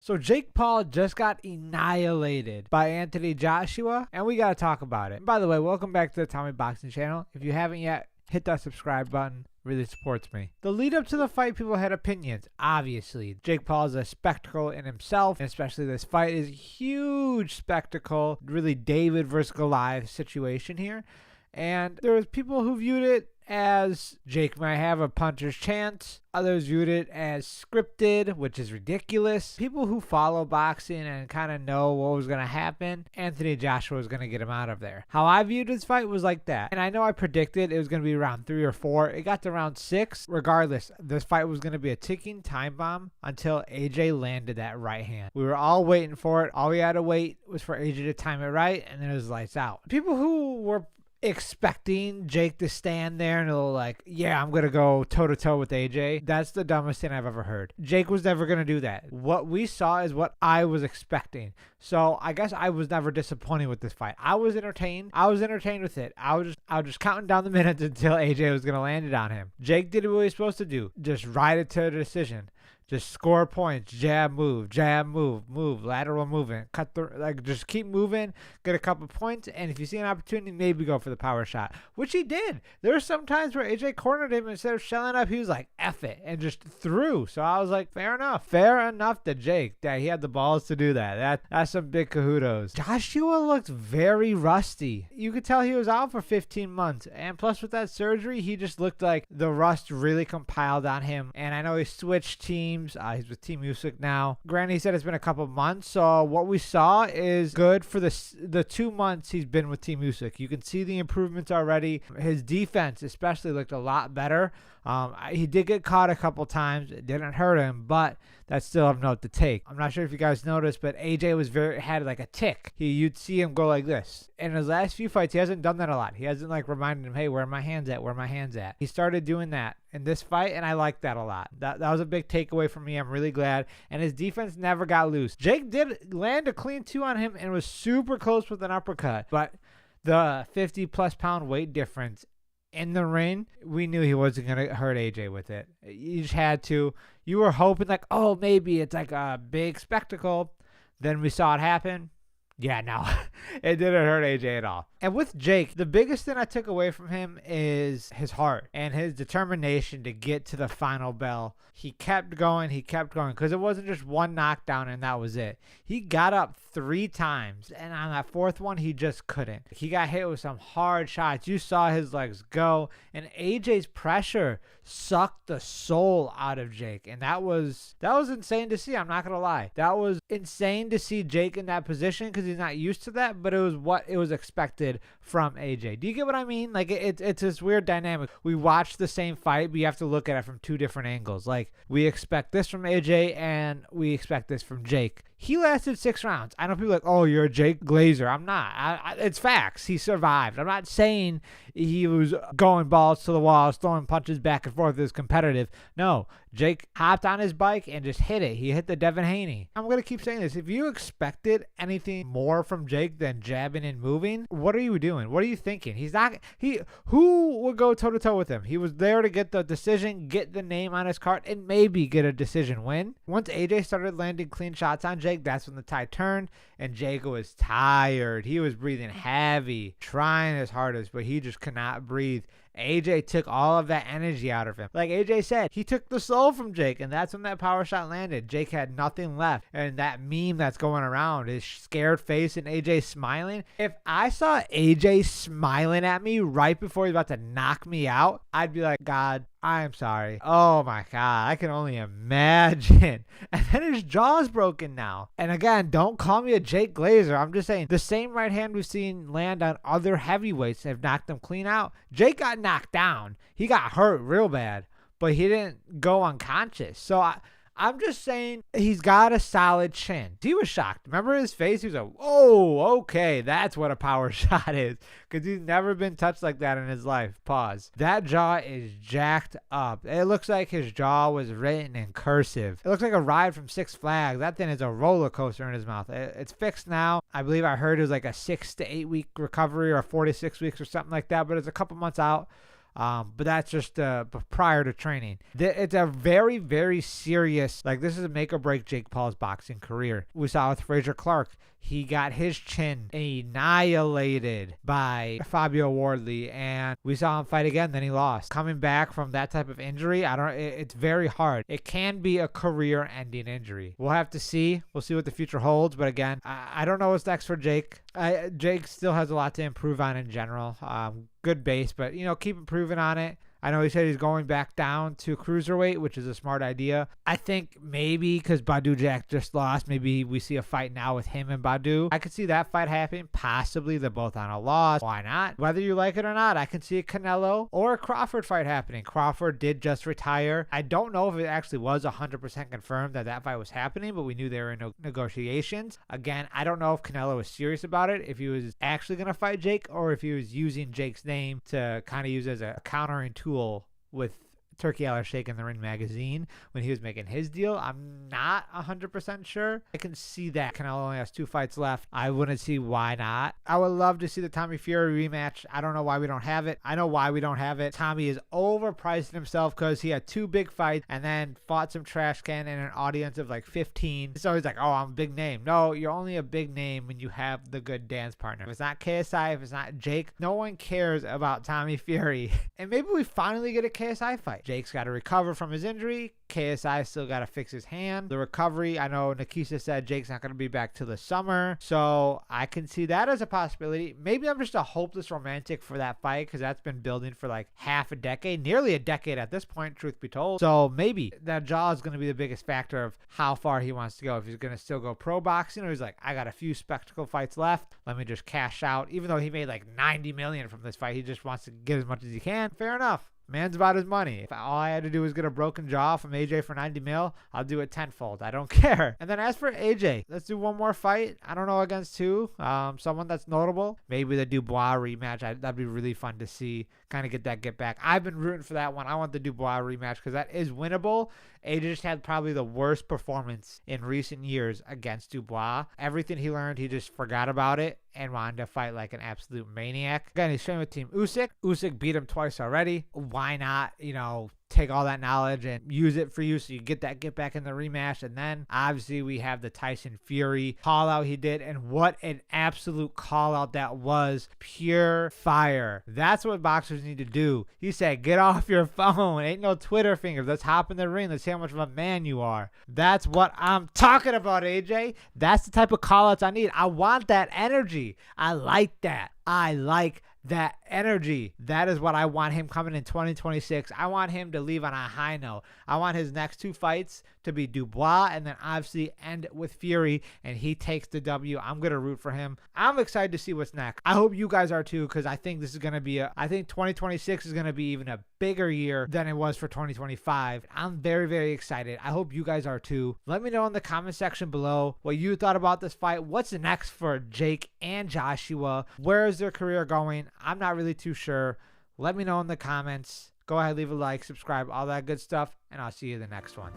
So Jake Paul just got annihilated by Anthony Joshua, and we got to talk about it. And by the way, welcome back to the Tommy Boxing channel. If you haven't yet, hit that subscribe button. Really supports me. The lead up to the fight, people had opinions. Obviously, Jake Paul is a spectacle in himself, and especially this fight is a huge spectacle. Really David versus Goliath situation here. And there was people who viewed it as Jake might have a puncher's chance. Others viewed it as scripted, which is ridiculous. People who follow boxing and kind of know what was going to happen, Anthony Joshua was going to get him out of there. How I viewed this fight was like that. And I know I predicted it was going to be round 3 or 4. It got to round 6. Regardless, this fight was going to be a ticking time bomb until AJ landed that right hand. We were all waiting for it. All we had to wait was for AJ to time it right, and then it was lights out. People who were expecting Jake to stand there and go like, yeah, I'm going to go toe-to-toe with AJ. That's the dumbest thing I've ever heard. Jake was never going to do that. What we saw is what I was expecting. So I guess I was never disappointed with this fight. I was entertained. I was entertained with it. I was just counting down the minutes until AJ was going to land it on him. Jake did what he was supposed to do. Just ride it to the decision. Just score points, jab, move, lateral movement, just keep moving, get a couple points, and if you see an opportunity, maybe go for the power shot, which he did. There were some times where AJ cornered him, instead of shelling up, he was like, F it, and just threw. So I was like, fair enough to Jake that he had the balls to do that. That's some big kahutos. Joshua looked very rusty. You could tell he was out for 15 months, and plus with that surgery, he just looked like the rust really compiled on him, and I know he switched teams. He's with Team Usyk now. Granted, he said it's been a couple months, so what we saw is good for the 2 months he's been with Team Usyk. You can see the improvements already. His defense especially looked a lot better. He did get caught a couple times. It didn't hurt him, but that's still of note to take. I'm not sure if you guys noticed, but AJ had like a tick. You'd see him go like this. In his last few fights, he hasn't done that a lot. He hasn't like reminded him, hey, where are my hands at? Where are my hands at? He started doing that in this fight, and I like that a lot. That was a big takeaway for me. I'm really glad. And his defense never got loose. Jake did land a clean 2 on him and was super close with an uppercut, but the 50-plus pound weight difference in the ring, we knew he wasn't going to hurt AJ with it. You just had to. You were hoping like, oh, maybe it's like a big spectacle. Then we saw it happen. Yeah, no, it didn't hurt AJ at all. And with Jake, the biggest thing I took away from him is his heart and his determination to get to the final bell. He kept going because it wasn't just one knockdown and that was it. He got up 3 times, and on that 4th one, he just couldn't. He got hit with some hard shots. You saw his legs go, and AJ's pressure sucked the soul out of Jake, and that was insane to see. I'm not gonna lie, that was insane to see Jake in that position because he's not used to that, but it was what it was expected from AJ. Do you get what I mean? Like it's this weird dynamic. We watch the same fight, but you have to look at it from 2 different angles. Like we expect this from AJ and we expect this from Jake. He lasted 6 rounds. I know people are like, oh, you're a Jake Glazer. I'm not. It's facts. He survived. I'm not saying he was going balls to the walls, throwing punches back and forth. It was competitive. No, Jake hopped on his bike and just hit it. He hit the Devin Haney. I'm going to keep saying this. If you expected anything more from Jake than jabbing and moving, what are you doing? What are you thinking? Who would go toe-to-toe with him? He was there to get the decision, get the name on his card, and maybe get a decision win. Once AJ started landing clean shots on Jake, that's when the tide turned, and Jake was tired. He was breathing heavy, trying his hardest, but he just could not breathe. AJ took all of that energy out of him. Like AJ said, he took the soul from Jake, and that's when that power shot landed. Jake had nothing left, and that meme that's going around, his scared face and AJ smiling. If I saw AJ smiling at me right before he was about to knock me out, I'd be like, God, I'm sorry. Oh my God, I can only imagine. And then his jaw's broken now. And again, don't call me a Jake Glazer. I'm just saying the same right hand we've seen land on other heavyweights have knocked them clean out. Jake got knocked down. He got hurt real bad, but he didn't go unconscious. So I'm just saying he's got a solid chin. He was shocked. Remember his face? He was like, oh, okay, that's what a power shot is. Because he's never been touched like that in his life. Pause. That jaw is jacked up. It looks like his jaw was written in cursive. It looks like a ride from Six Flags. That thing is a roller coaster in his mouth. It's fixed now. I believe I heard it was like a 6 to 8 week recovery or 4 to 6 weeks or something like that. But it's a couple months out. But that's just prior to training. It's a very, very serious, like this is a make or break Jake Paul's boxing career. We saw with Fraser Clark. He got his chin annihilated by Fabio Wardley, and we saw him fight again, then he lost. Coming back from that type of injury, it's very hard. It can be a career-ending injury. We'll have to see. We'll see what the future holds, but again, I don't know what's next for Jake. Jake still has a lot to improve on in general. Good base, but, keep improving on it. I know he said he's going back down to cruiserweight, which is a smart idea. I think maybe because Badou Jack just lost, maybe we see a fight now with him and Badou. I could see that fight happening. Possibly they're both on a loss. Why not? Whether you like it or not, I can see a Canelo or a Crawford fight happening. Crawford did just retire. I don't know if it actually was 100% confirmed that fight was happening, but we knew they were in negotiations. Again, I don't know if Canelo was serious about it, if he was actually going to fight Jake, or if he was using Jake's name to kind of use as a countering tool with Turki Al-Sheikh in the Ring magazine when he was making his deal. I'm not 100% sure. I can see that Canelo only has 2 fights left. I wouldn't see why not. I would love to see the Tommy Fury rematch. I don't know why we don't have it. I know why we don't have it. Tommy is overpricing himself because he had 2 big fights and then fought some trash can in an audience of like 15. So he's like, oh, I'm a big name. No, you're only a big name when you have the good dance partner. If it's not KSI, if it's not Jake, no one cares about Tommy Fury. And maybe we finally get a KSI fight. Jake's got to recover from his injury. KSI still got to fix his hand. The recovery, I know Nikisa said Jake's not going to be back till the summer. So I can see that as a possibility. Maybe I'm just a hopeless romantic for that fight because that's been building for like half a decade, nearly a decade at this point, truth be told. So maybe that jaw is going to be the biggest factor of how far he wants to go. If he's going to still go pro boxing, or he's like, I got a few spectacle fights left. Let me just cash out. Even though he made like $90 million from this fight, he just wants to get as much as he can. Fair enough. Man's about his money. If all I had to do was get a broken jaw from AJ for 90 mil, I'll do it tenfold. I don't care. And then as for AJ, let's do one more fight. I don't know against who. Someone that's notable. Maybe the Dubois rematch. That'd be really fun to see. Kind of get back. I've been rooting for that one. I want the Dubois rematch because that is winnable. AJ just had probably the worst performance in recent years against Dubois. Everything he learned, he just forgot about it and wanted to fight like an absolute maniac. Again, he's training with Team Usyk. Usyk beat him twice already. Why not, take all that knowledge and use it for you so you get back in the rematch? And then obviously we have the Tyson Fury call out he did, and what an absolute call out that was. Pure fire. That's what boxers need to do. He said, get off your phone. Ain't no Twitter fingers. Let's hop in the ring. Let's see how much of a man you are. That's what I'm talking about, AJ. That's the type of call outs I need. I want that energy. I like that. I like that energy. That is what I want him coming in 2026. I want him to leave on a high note. I want his next 2 fights to be Dubois and then obviously end with Fury, and he takes the W. I'm going to root for him. I'm excited to see what's next. I hope you guys are too, because I think this is going to be I think 2026 is going to be even a bigger year than it was for 2025. I'm very, very excited. I hope you guys are too. Let me know in the comment section below what you thought about this fight. What's next for Jake and Joshua? Where is their career going? I'm not really too sure. Let me know in the comments. Go ahead, leave a like, subscribe, all that good stuff, and I'll see you in the next one.